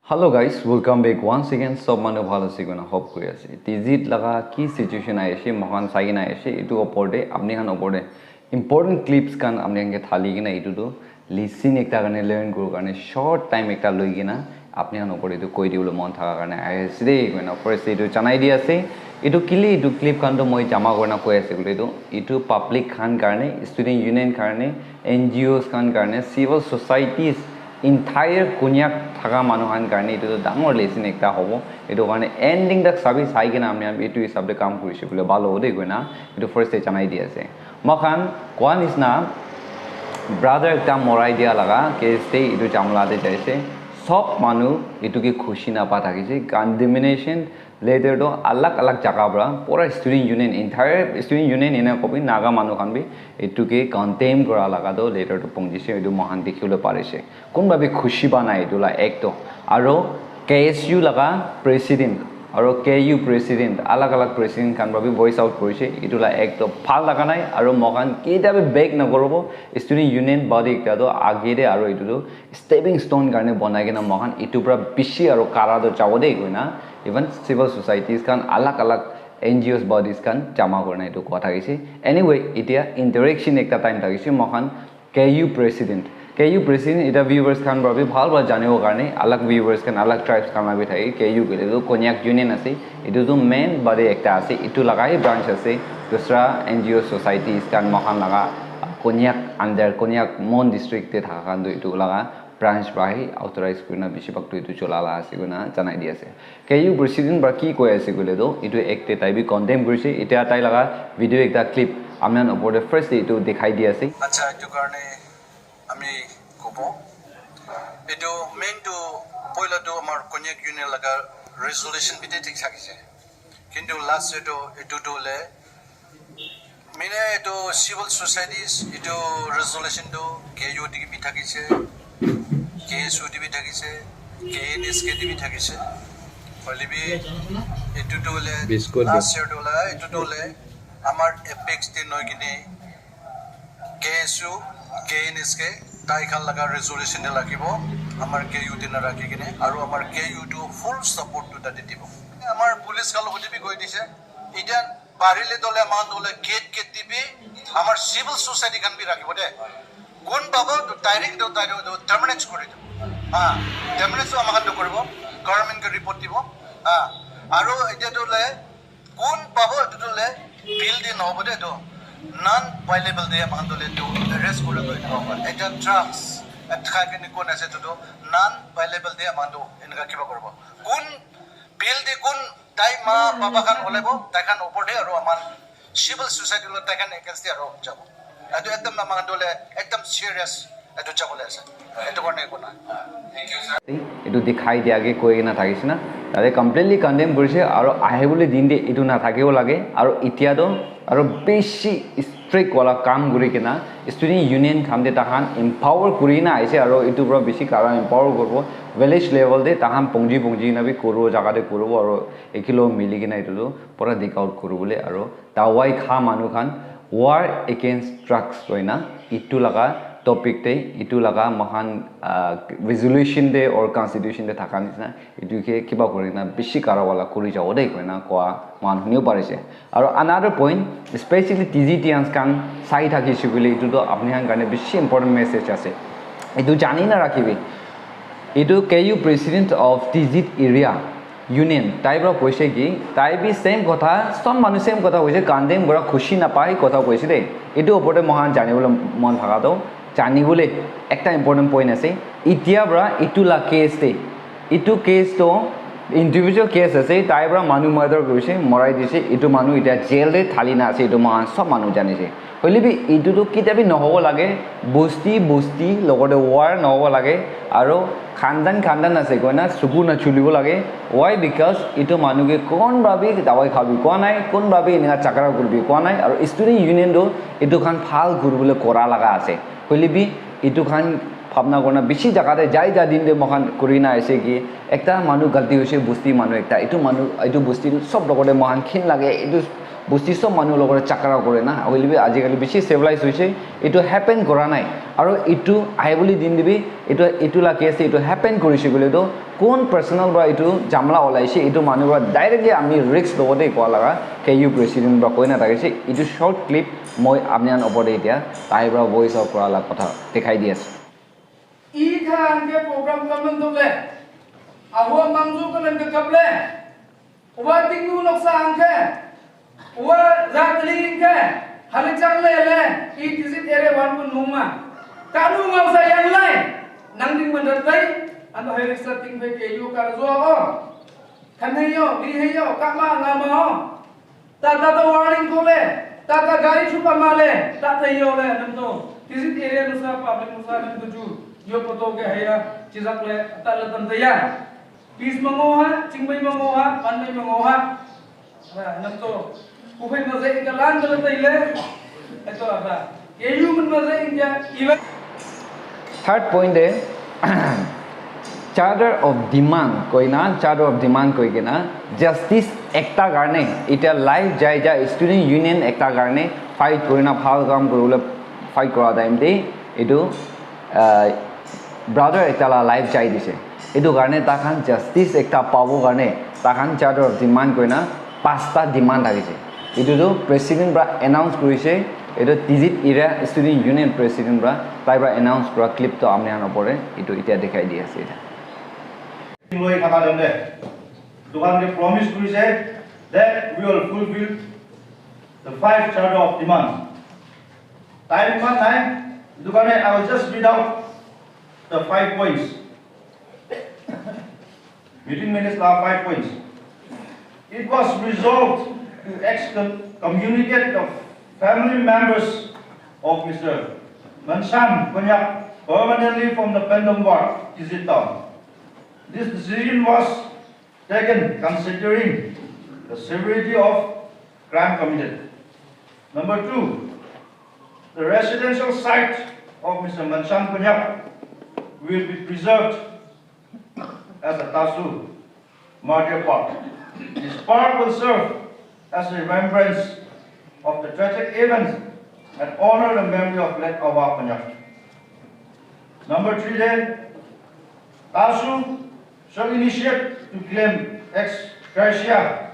Hello guys, welcome back once again. Sob manu bhalo ase gona hope kori ase. Tizit laga ki situation aise mohan sai na aise etu oporde apni khan oporde important clips kan apni khan ke thali gina etu do listen ekta karne learn kor karne short time ekta loi gina apni khan oporde etu koi dibole mon thaka karne aise de gona first etu chanai di ase etu kili etu clip kan do moi jama korna koi ase bole etu public khan karne student union karne NGOs khan karne civil societies entire Konyak thaga manuhan karne etu dangor lesson ekta hobo etu karne ending dak sabi sai kena amni etu hisab de kaam korise bole balo ode goina etu first e chanai di ase makhan kwan is na brother ekta morai dia laga case te etu jamla de jaise sob manu etu ki khushi na pa thakise condemnation later do alag alag jaga bra pura student union entire student union ina kopi naga manu khan bi etu ke condemn kora laga do later do pongjise etu mohan dikhule parise kun babi khushi ba nai etu la ek to aro KSU laga president aro KU president alag alag president khan babi voice out korise etu la ek to phal laga nai aro mohan keta be back na korobo student union body ekta do age de aro etu do stepping stone karne banai gena mohan etu pura bishi aro kara do chawode goina even civil societies kan alag alag NGOs bodies kan jama korna etu kotha gise anyway itia interaction ekta time thagise mohan KU president eta viewers kan babi bhal bhal janibo karne alag viewers kan alag tribes kan babi thai KU gele do Konyak union ase etu do main body ekta ase etu lagai branch ase dusra NGO societies kan mohan laga Konyak under Konyak mon district te thaka kan do etu laga branch bai authorized kurna bishi bakto etu cholala ase guna janai di ase KU president ba ki koi ase gole do etu ekte tai bi condemn korise eta tai laga video ekta clip amnan opor first etu dekhai di ase acha etu karne ami kobo etu main to poila to amar Konyak union laga resolution bite thik sakise kintu last etu to le mine etu civil societies etu resolution to KU dik bi thakise KSU dik bi thakise KNSK dik bi thakise holibi etu to le last year to la etu to le amar apex te noi kini KSU KNSK tai khan laga resolution de lagibo amar KU din rakhi kine aru amar KU to full support to that dibo amar police kal hodi bi goi dise idan barile dole man dole gate dibi amar civil society kan bi rakhibo de gon babo to direct to terminate kori do terminate so amakan to koribo government ke report dibo aru eta dole gon babo to dole bill din hobo de to non violable de amakan dole to arrest kora do eta drugs atha ke ni kon ase to non violable de amando enga kiba korbo kun bill de kun tai ma baba kan olebo tai kan opor de aru aman civil society lo tai kan against de aru jabo adu ekdam na amakan dole ekdam serious adu jabole ase etu korne kona thank you sir etu dekhai dia ge koi na thakise na tare completely condemn korise aru ahe bole din de etu na thakebo lage aru itia do aru beshi strict wala kam guri kena student union khamde tahan empower kuri na aise aru etu bro beshi kara empower korbo village level de tahan pongji na bi korbo jaga de korbo aru ekilo mili kena etu do pura dik out korobole aru tawai kha manu khan war against drugs hoina itu laga topic te itu laga mahan resolution de or constitution de thaka nisna itu ke kiba korina beshi kara wala kori jawo de koina koa man hunio parise aru another point especially TGTians kan sai thaki shugule itu do apni han karne beshi important message ase itu jani na rakhibi itu KU president of TGT area union tai bro koise ki tai bi same kotha son manu same kotha hoise condemn gora khushi na pai kotha koise de itu opore mohan janibole mon thaka do janibole ekta important point ase itia bra itu la case te itu case to individual case ase tai bra manu murder koise morai dise itu manu itia jail de thali na ase itu mohan sob manu janise holibi itu to kitabi no hobo lage bosti logode war no hobo lage aro khandan ase koina suku na chulibo lage why because itu manu ke kon babi dawai khabi ko nai kon babi ina chakra kurbi ko nai aro student union do itu khan phal gurbole kora laga ase holibi itu khan bhabna korna beshi jaga de jai ja din de mohan kurina aise ki ekta manu galti hoise bosti manu ekta itu bosti sob logode mohan khin lage itu বুজি সব মানুহ লগৰ চাকৰা কৰে না হইলিবি আজিকালি বেছি civilise হৈছে এটো হ্যাপেন কৰা নাই আৰু এটো আই বুলি দিন দিবি এটো লা কেছ এটো হ্যাপেন কৰিছে বলে তো কোন পার্সোনাল বা এটো জামলা ওলাইছে এটো মানুহ ডাইরেক্টলি আমি রিস্ক লবতে কোৱা লাগা কেইউ প্ৰেসিডেন্ট বা কইনা থাকিছে এটো শৰ্ট ক্লিপ মই আপনান ওপৰতে এতিয়া তাইবৰা ভয়েস অফ কৰা লা কথা দেখাই দি আছে ই খান के programme common दोले Ahoa mangzu kanan ke kable Uwa tinggu noksa angke Uwa zakli ingke Halicang lele I tisit ere wan pun nungma Kanu ngau sa yang lain Nang ding mendatai Anu hari starting pe keyu karzo o Kanheyo liheyo kama ngama o Tata to warning kole Tata gari chupa male Tata yo le namto Tisit ere nusa public nusa nam tuju Yo poto ke haya Chizak le Tala tantaya Peace mangoha, cingmai mangoha, pandai mangoha. Nah, nanti kuhai mazai ikalan kalau taile, itu apa? Keyu men mazai india even. Third point de charter of demand koi na charter of demand koi ke na justice ekta karne ita life jai ja student union ekta karne fight kori na bhal kam korule fight kora time de itu brother ekta la life jai dise এটো কারণে তাখান justice একটা পাবো কারণে তাখান charter of demand কইনা পাঁচটা demand থাকিছে এটো president বা announce করিছে এটো টিজিট ইরা স্টুডেন্ট ইউনিয়ন প্রেসিডেন্ট বা তাইবা অ্যানাউন্স করা ক্লিপ তো আমনে আনা পড়ে এটো ইতিয়া দেখাই দি আছে এটা লই থাকা দেন দোকানকে প্রমিস করিছে that we will fulfill the 5 charter of demand time demand নাই দোকানে I will just read out the 5 points Meeting minutes are 5 points. It was resolved to excommunicate the family members of Mr. Manshan Konyak permanently from the Pendam Ward, Tizit Town. This decision was taken considering the severity of crime committed. Number 2, the residential site of Mr. Manshan Konyak will be preserved as a Tasu Martyr Park. This park will serve as a remembrance of the tragic events and honor the memory of late Ahoa Konyak. Number 3 then, Tasu shall initiate to claim ex gratia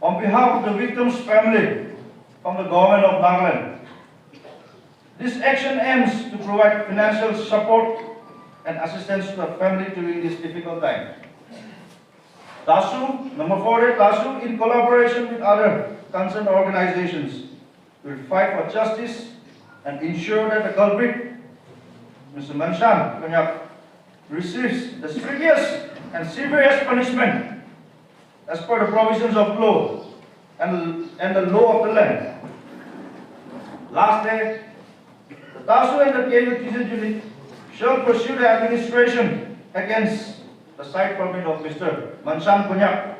on behalf of the victim's family from the government of Nagaland. This action aims to provide financial support and assistance to the family during this difficult time. TASU, number 4, TASU in collaboration with other concerned organizations will fight for justice and ensure that the culprit, Mr. Manshan Konyak, receives the strictest and severest punishment as per the provisions of law and the law of the land. Lastly, the TASU and the KU unit shall pursue the administration against the site permit of Mr. Manshan Konyak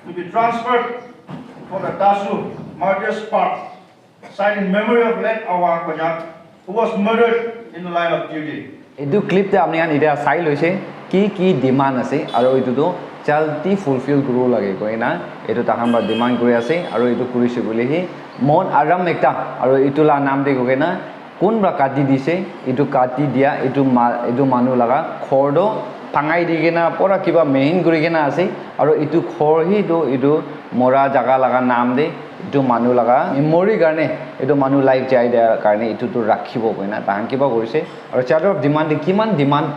to be transferred for the Tasu Martyrs Park site in memory of late Ahoa Konyak, who was murdered in the line of duty. এটো clip তে আপনি ইটা চাই লৈছে কি demand আছে আৰু এটো জলদি ফুলফিল কৰিব লাগে কইনা এটো তাহান বা ডিমান্ড কৰি আছে আৰু এটো কৰিছে বুলিহি মন আৰাম একটা আৰু এটোলা নাম দে কইনা কোনবা কাটি দিছে এটো কাটি দিয়া এটো মানুহ লাগা খৰডো ফাঙাই দি কিনা পৰা কিবা মেইন কৰি কিনা আছে আৰু এটো খৰহি এটো মৰা জাগা লাগা নাম দে এটো মানুহ লাগা মেমৰি কাৰণে এটো মানুহ লাইফ যাই দিয়াৰ কাৰণে এটো ৰাখিব কইনা তাহান কিবা কৰিছে আৰু চাৰ্টাৰ অফ ডিমান্ড কিমান ডিমান্ড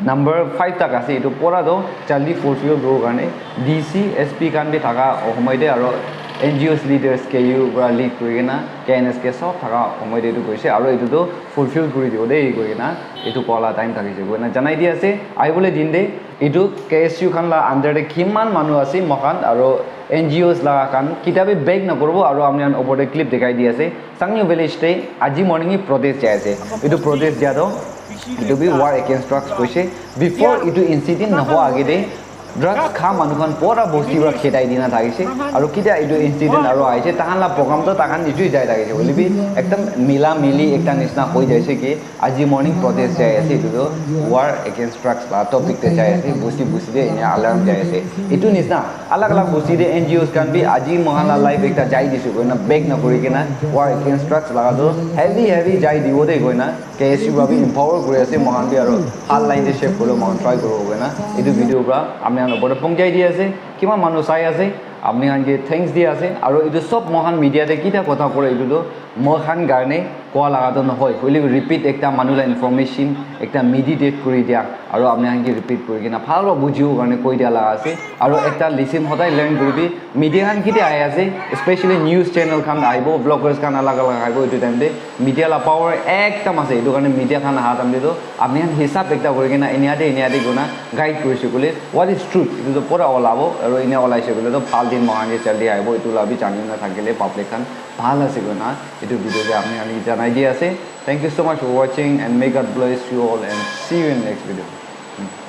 নাম্বাৰ 5 টাকা আছে এটো পৰা দো জলদি ফুলফিল কৰিব কাৰণে ডিসি এসপি কান বি থাকা সময়তে আৰু NGOs leaders KU bra lead korigena KNS ke sob thaka homoy de tu koise aro etu to fulfill kori dio de korigena etu kola time thakise koina janai di ase ai bole din de etu KSU khan la under de kiman manu ase mokan aro NGOs la kan kitabe beg na korbo aro amnian opor de clip dekai di ase sangyo village te aji morning hi protest jai ase etu protest ja do etu bi war against drugs koise before etu incident na ho age de drugs খা মানুহখন পুৰা বস্তিৰ খেদাই দিনা থাকিছে আৰু কেতিয়া এইটো incident আৰু আহিছে তাহাঁলা প্ৰগ্ৰামটো তাহাঁত নিজেই যাই থাকিছে বুলিবি একদম মিলা মিলি একটা নিচিনা হৈ যাইছে কি আজি মৰ্নিং প্ৰটেষ্ট যাই আছে এইটো ৱাৰ এগেইনষ্ট ড্ৰাগছ বা টপিকতে যাই আছে বস্তিৰে এনে আলাৰ্ম যাই আছে এইটো নিচিনা আলাগ আলাগ বস্তিৰে NGOs কান বি আজি মহালা লাইফ একটা যাই দিছো গৈ না বেক নকৰি কিনা ৱাৰ এগেইনষ্ট ড্ৰাগছ লাগাটো হেভি যাই দিব দেই গৈ না KSU ভাবি ইম্পাৱাৰ কৰি আছে মহান বি আৰু ভাল লাইনতে শেপ কৰি মহান ট্ৰাই কৰিব গৈ না এইটো ভিডিঅ'ৰ পৰা আমি ওপৰতে পংচাই দি আছে কিমান মানুহ চাই আছে আপনি আনকি থ্যাংকস দি আছে আৰু এইটো সব মহান মিডিয়াতে কিটা কথা কৰে এইটো মহান কাৰণে কোৱা লাগাটো নহয় হলি ৰিপিট একটা মানুহলা ইনফৰমেশন একটা মেডিটেট কৰি দিয়া আৰু আপনি আনকি ৰিপিট কৰি কিনা ভালকৈ বুজিও কাৰণে কৈ দিয়া লাগা আছে আৰু একটা লিসন সদায় লাৰ্ন কৰিবি মিডিয়া খান কিটা আই আছে স্পেশালি নিউজ চেনেল খান আহিব ব্লগাৰ্স খান আলাগ আলাগ আহিব এইটো টাইমতে মিডিয়া লা পাৱাৰ একদম আছে এইটো কাৰণে মিডিয়া খান হাত আমলিতো আপনি হিসাব একটা কৰি কিনা এনিয়াতে গুনা গাইড কৰিছে কলে হোৱাট ইজ ট্ৰুথ এইটো পুৰা ওলাব আৰু এনে ওলাইছে কলে তো ভাল দিন মহানকে জলদি আহিব এইটো লাবি জানি না থাকিলে পাব্লিক খান ভাল আছে গুনা এইটো ভিডিঅ'তে আপনি আনি জানাই দি আছে Thank you so much for watching and may God bless you all and see you in the next video.